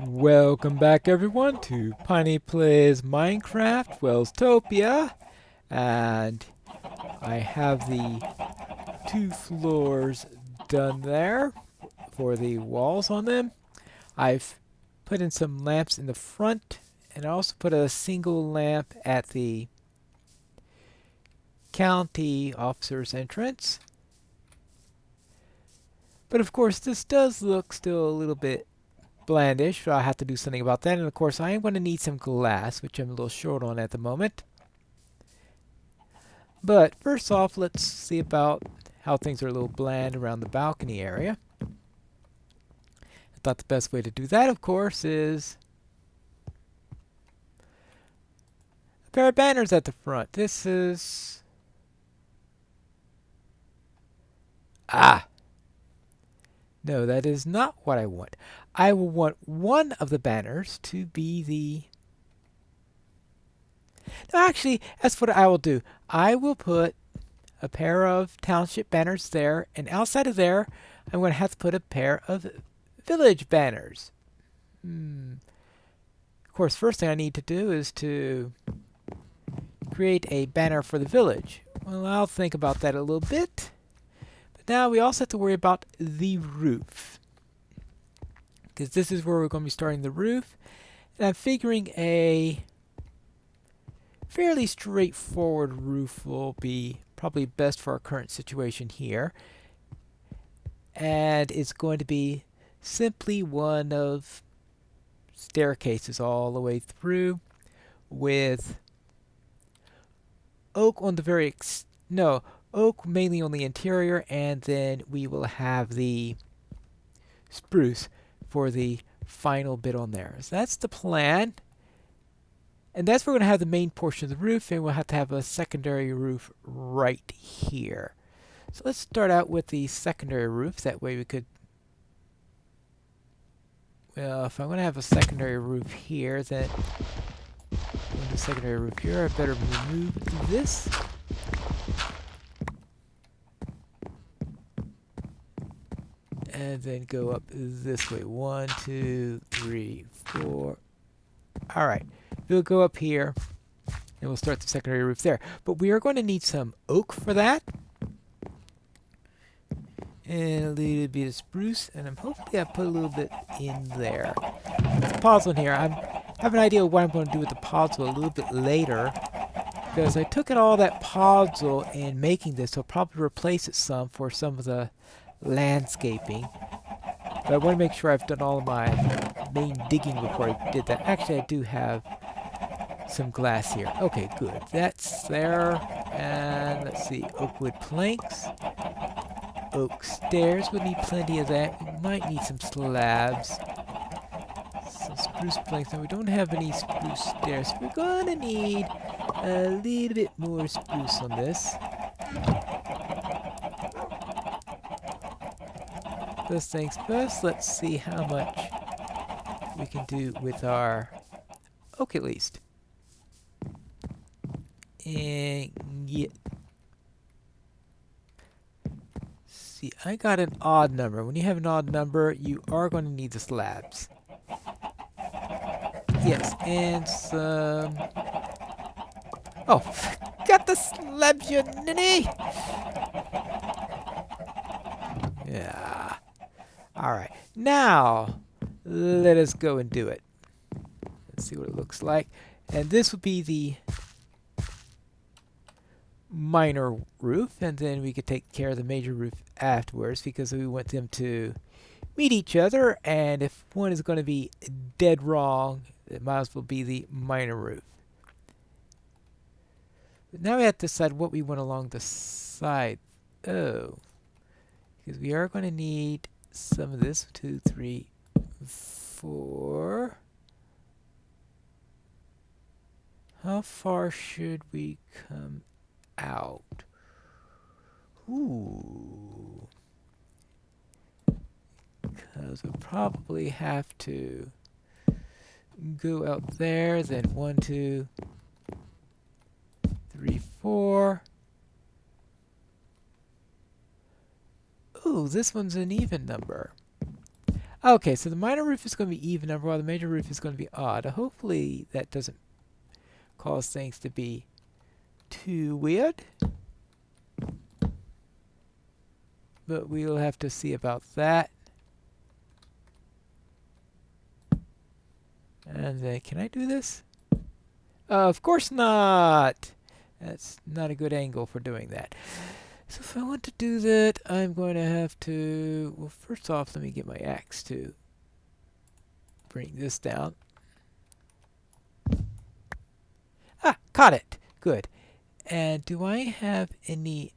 Welcome back everyone to Piney Plays Minecraft Welstopia, and I have the 2 floors done there for the walls on them. I've put in some lamps in the front, and I also put a single lamp at the county officer's entrance. But of course this does look still a little bit blandish, so I have to do something about that. And of course, I am going to need some glass, which I'm a little short on at the moment. But first off, let's see about how things are a little bland around the balcony area. I thought the best way to do that, of course, is a pair of banners at the front. This is... Ah! No, that is not what I want. I will want one of the banners to be the... No, actually, that's what I will do. I will put a pair of township banners there, and outside of there, I'm going to have to put a pair of village banners. Of course, first thing I need to do is to create a banner for the village. Well, I'll think about that a little bit. But now we also have to worry about the roof, because this is where we're going to be starting the roof. And I'm figuring a fairly straightforward roof will be probably best for our current situation here. And it's going to be simply one of staircases all the way through with oak on the very oak mainly on the interior, and then we will have the spruce for the final bit on there. So that's the plan. And that's where we're going to have the main portion of the roof, and we'll have to have a secondary roof right here. So let's start out with the secondary roof. That way we could... Well, if I'm going to have a secondary roof here, then... the secondary roof here, I better remove this. And then go up this way. 1, 2, 3, 4. Alright. We'll go up here, and we'll start the secondary roof there. But we are going to need some oak for that. And a little bit of spruce, and I'm hopefully I put a little bit in there. The podzol in here, I have an idea of what I'm going to do with the podzol a little bit later, because I took in all that podzol in making this, so I'll probably replace it some for some of the landscaping. But I want to make sure I've done all of my main digging before I did that. Actually, I do have some glass here. Okay, good. That's there. And let's see, oak wood planks. Oak stairs, we need plenty of that. We might need some slabs. Some spruce planks. Now we don't have any spruce stairs. We're gonna need a little bit more spruce on this. First things first, let's see how much we can do with our oak at least. And yeah. See, I got an odd number. When you have an odd number, you are going to need the slabs. Yes, and some... Oh, got the slabs, you ninny! Yeah. Alright, now, let us go and do it. Let's see what it looks like. And this would be the minor roof, and then we could take care of the major roof afterwards, because we want them to meet each other, and if one is going to be dead wrong, it might as well be the minor roof. But now we have to decide what we want along the side. Oh, because we are going to need some of this. 2, 3, 4. How far should we come out? Ooh. Because we'll probably have to go out there, then 1, 2, 3, 4. Ooh, this one's an even number. Okay, so the minor roof is going to be even number while the major roof is going to be odd. Hopefully that doesn't cause things to be too weird. But we'll have to see about that. And then, can I do this? Of course not! That's not a good angle for doing that. So if I want to do that, I'm going to have to... Well, first off, let me get my axe to bring this down. Ah! Caught it! Good. And do I have any...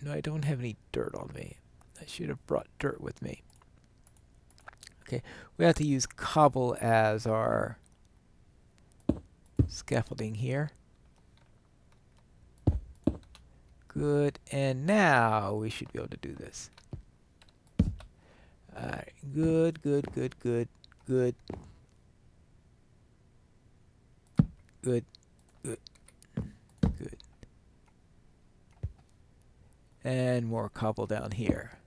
No, I don't have any dirt on me. I should have brought dirt with me. Okay, we have to use cobble as our scaffolding here. Good, and now we should be able to do this. Alright, good, good, good, good, good. Good, good, good. And more cobble down here.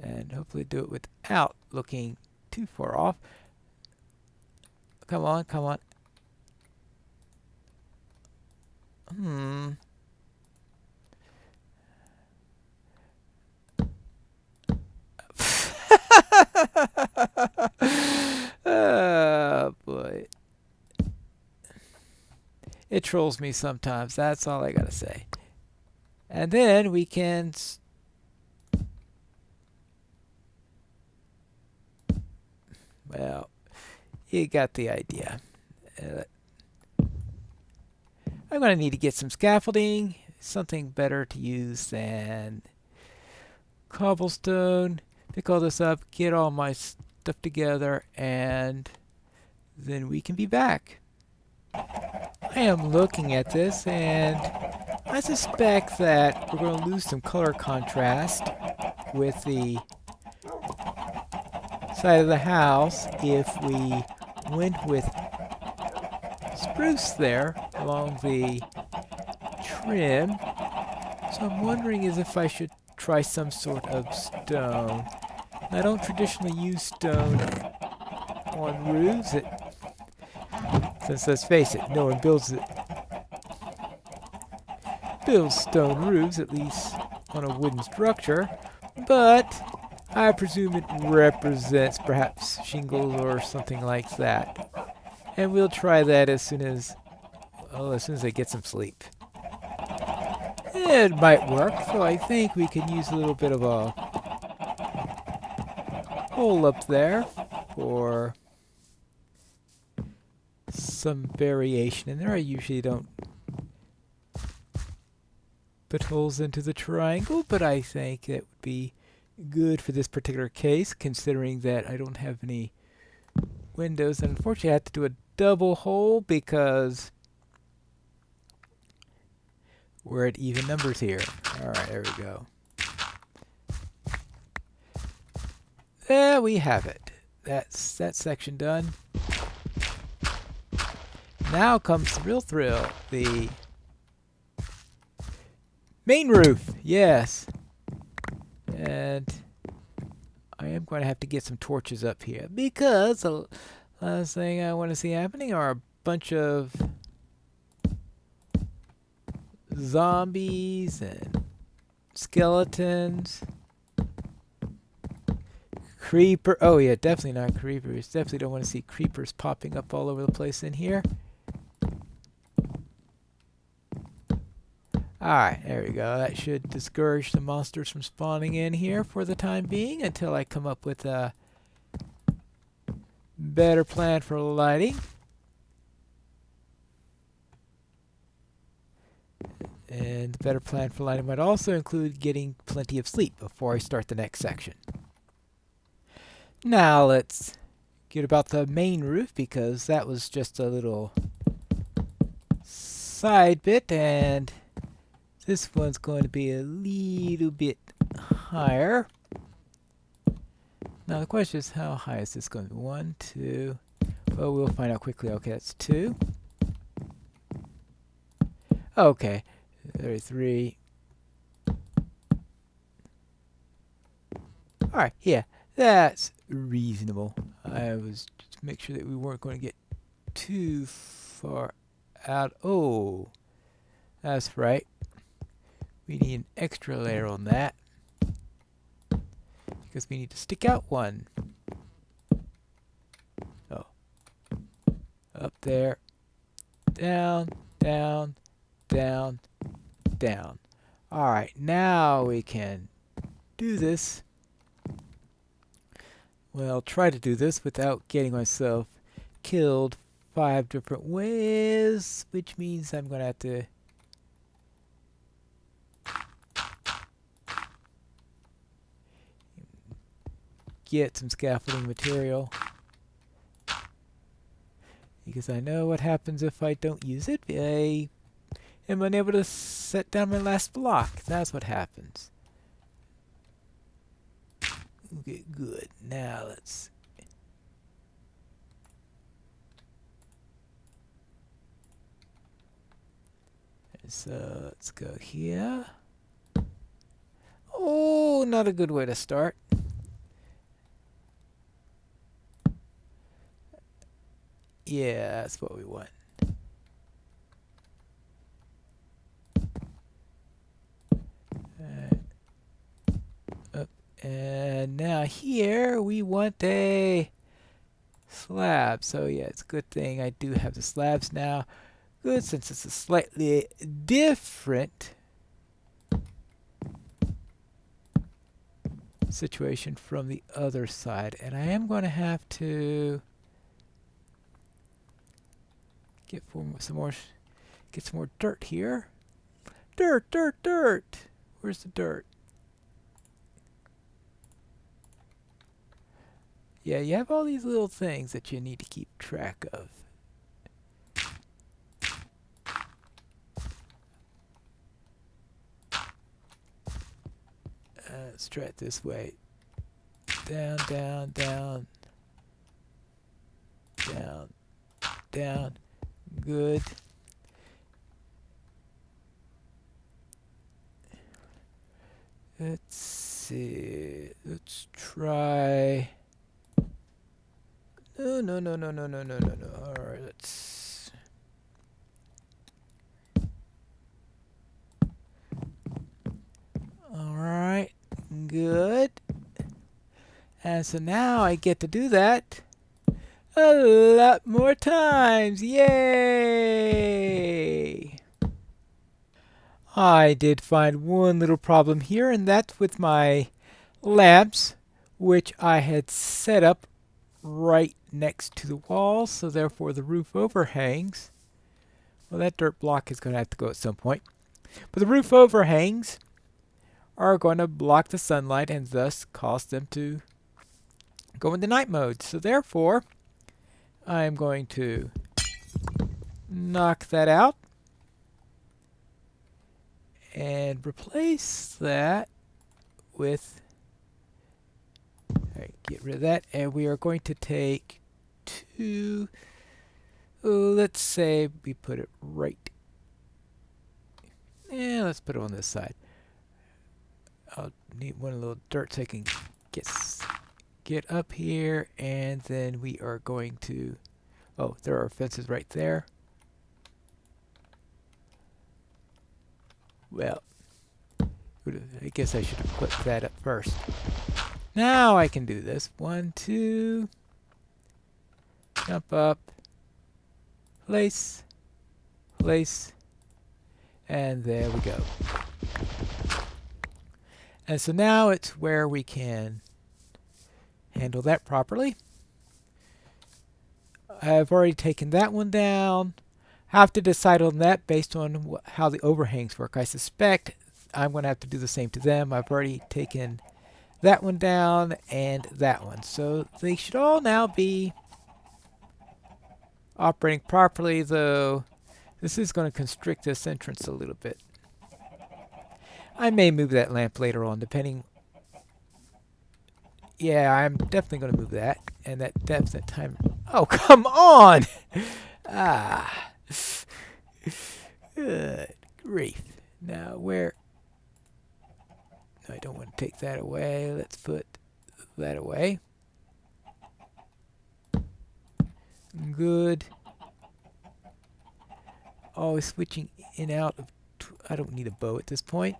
And hopefully do it without looking too far off. Come on, come on. Oh, boy. It trolls me sometimes. That's all I gotta say. And then we can... Well, you got the idea. I'm going to need to get some scaffolding, something better to use than cobblestone. Pick all this up, get all my stuff together, and then we can be back. I am looking at this, and I suspect that we're going to lose some color contrast with the side of the house if we went with spruce there along the trim. So I'm wondering if I should try some sort of stone. I don't traditionally use stone on roofs, since let's face it, no one builds stone roofs, at least on a wooden structure, but I presume it represents perhaps shingles or something like that. And we'll try that as soon as I get some sleep. It might work, so I think we can use a little bit of a hole up there for some variation in there. I usually don't put holes into the triangle, but I think it would be good for this particular case, considering that I don't have any windows. And unfortunately, I have to do a double hole because we're at even numbers here. Alright, there we go. There we have it. That's that section done. Now comes the real thrill. The main roof. Yes. And I am going to have to get some torches up here because the last thing I want to see happening are a bunch of zombies and skeletons. Creeper. Oh yeah, definitely not creepers. Definitely don't want to see creepers popping up all over the place in here. Alright, there we go. That should discourage the monsters from spawning in here for the time being until I come up with a better plan for lighting. And the better plan for lighting might also include getting plenty of sleep before I start the next section. Now let's get about the main roof, because that was just a little side bit, and this one's going to be a little bit higher. Now the question is, how high is this going to be? 1, 2. Well, we'll find out quickly. Okay, that's 2. Okay, 3. Alright, yeah, that's reasonable. I was just to make sure that we weren't going to get too far out. Oh, that's right. We need an extra layer on that because we need to stick out one. Oh, up there, down, down, down, down. Alright, now we can do this. Well, try to do this without getting myself killed 5 different ways, which means I'm going to have to get some scaffolding material. Because I know what happens if I don't use it. I am unable to set down my last block. That's what happens. Okay, good. Now let's... So let's go here. Oh, not a good way to start. Yeah, that's what we want. Up. And now here we want a slab. So yeah, it's a good thing I do have the slabs now. Good, since it's a slightly different situation from the other side. And I am going to have to get some more dirt here. Dirt, dirt, dirt. Where's the dirt? Yeah, you have all these little things that you need to keep track of. Let's try it this way. Down, down, down. Down, down. Good. Let's see. Let's try... No, no, no, no, no, no, no, no, no. Alright, let's... Alright, good. And so now I get to do that a lot more times. Yay! I did find one little problem here, and that's with my lamps, which I had set up right next to the wall, so therefore the roof overhangs. Well, that dirt block is going to have to go at some point. But the roof overhangs are going to block the sunlight and thus cause them to go into night mode. So therefore, I'm going to knock that out and replace that with... Alright, get rid of that, and we are going to take two... let's say we put it right... let's put it on this side. I'll need one little dirt so I can get up here, and then we are going to... Oh, there are fences right there. Well, I guess I should have put that up first. Now I can do this. 1, 2, jump up, place, place, and there we go. And so now it's where we can handle that properly. I've already taken that one down. Have to decide on that based on how the overhangs work. I suspect I'm going to have to do the same to them. I've already taken that one down and that one. So they should all now be operating properly, though this is going to constrict this entrance a little bit. I may move that lamp later on, depending... Yeah, I'm definitely going to move that. And that depth, that time... Oh, come on! Ah. Good grief. Now, where... No, I don't want to take that away. Let's put that away. Good. Always switching in out of... I don't need a bow at this point.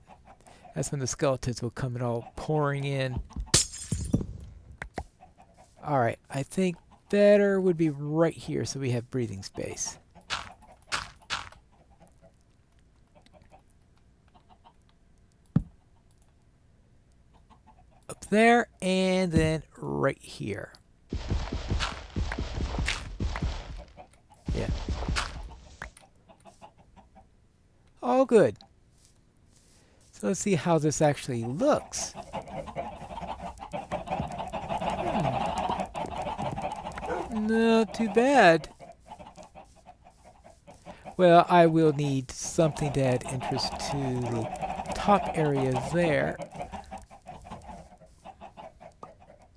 That's when the skeletons will come and all pouring in. Alright, I think better would be right here so we have breathing space. Up there, and then right here. Yeah. All good. So let's see how this actually looks. Not too bad. Well, I will need something to add interest to the top area there.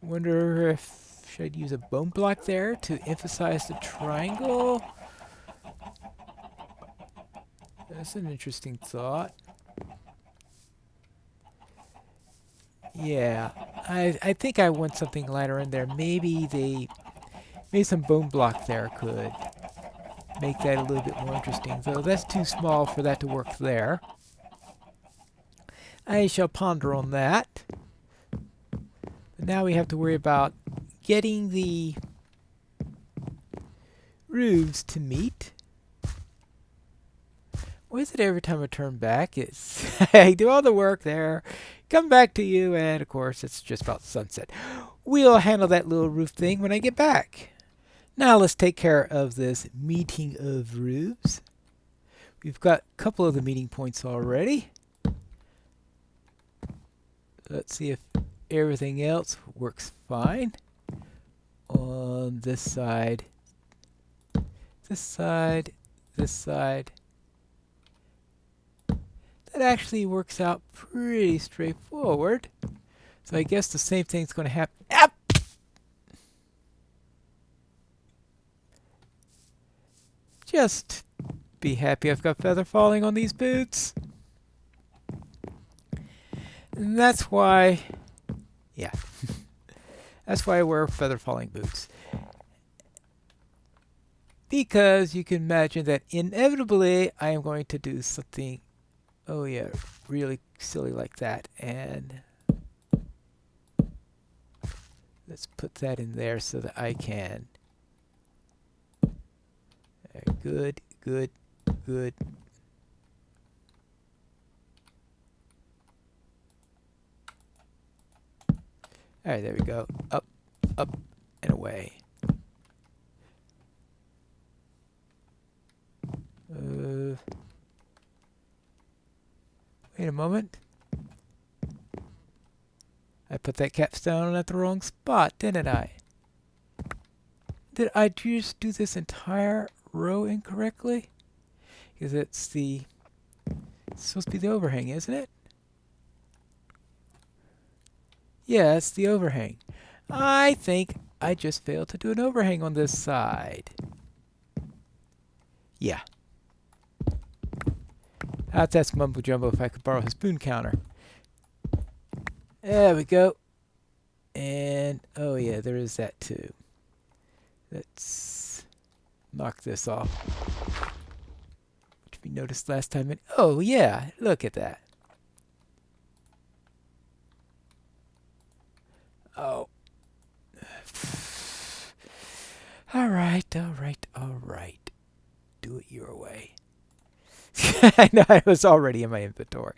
Wonder if should I use a bone block there to emphasize the triangle? That's an interesting thought. Yeah, I think I want something lighter in there. Maybe some bone block there could make that a little bit more interesting. Though that's too small for that to work there. I shall ponder on that. But now we have to worry about getting the roofs to meet. Why is it every time I turn back, it's I do all the work there, come back to you, and of course it's just about sunset. We'll handle that little roof thing when I get back. Now let's take care of this meeting of roofs. We've got a couple of the meeting points already. Let's see if everything else works fine. On this side, this side, this side. That actually works out pretty straightforward. So I guess the same thing's going to happen. Ah! Just be happy I've got feather falling on these boots. And that's why, yeah, that's why I wear feather falling boots. Because you can imagine that inevitably I am going to do something, oh yeah, really silly like that. And let's put that in there so that I can. Good, good, good. Alright, there we go. Up, up, and away. Wait a moment. I put that capstone at the wrong spot, didn't I? Did I just do this entire row incorrectly? Because it's supposed to be the overhang, isn't it? Yeah, it's the overhang. I think I just failed to do an overhang on this side. Yeah. That's mumbo jumbo if I could borrow his spoon counter. There we go. And, oh yeah, there is that too. Let's knock this off. Which we noticed last time. Oh yeah, look at that. Oh. Alright, alright, alright. Do it your way. I know I was already in my inventory.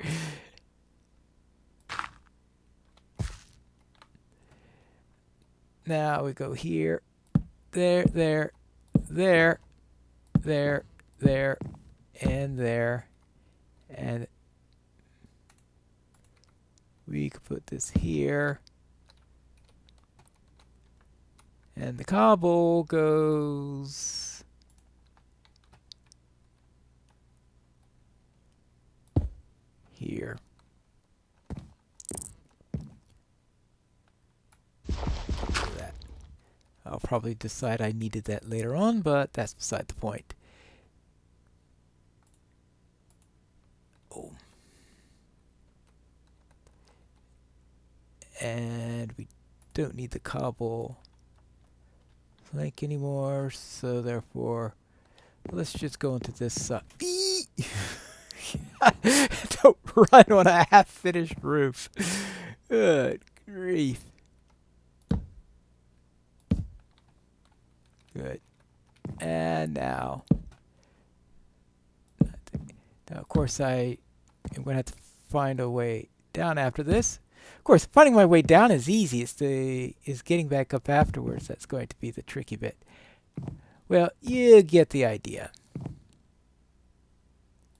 Now we go here. There, there, there, there, there, and there. And we could put this here. And the cobble goes here. That. I'll probably decide I needed that later on, but that's beside the point. Oh. And we don't need the cobble plank anymore, so therefore let's just go into this side. Don't run on a half-finished roof. Good grief. Good. And now, of course, I am going to have to find a way down after this. Of course, finding my way down is easy. It's getting back up afterwards that's going to be the tricky bit. Well, you get the idea.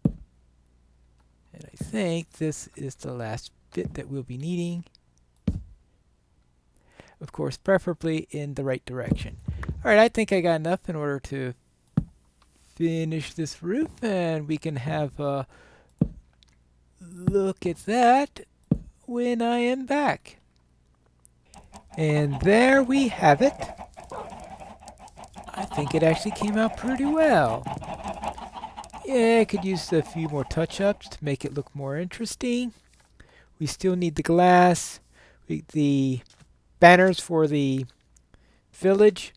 And I think this is the last bit that we'll be needing. Of course, preferably in the right direction. Alright, I think I got enough in order to finish this roof, and we can have a look at that when I am back. And there we have it. I think it actually came out pretty well. Yeah, I could use a few more touch-ups to make it look more interesting. We still need the glass, the banners for the village.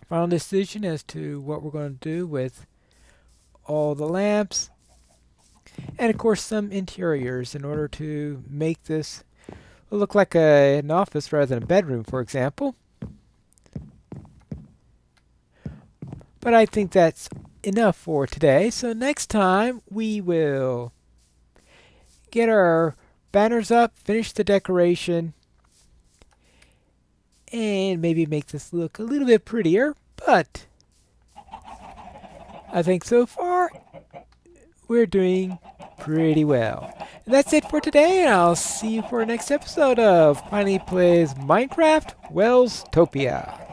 Final decision as to what we're going to do with all the lamps. And of course some interiors in order to make this look like an office rather than a bedroom, for example. But I think that's enough for today. So next time we will get our banners up, finish the decoration, and maybe make this look a little bit prettier. But I think so far we're doing pretty well. And that's it for today, and I'll see you for our next episode of Pineleaf Plays Minecraft Welstopia.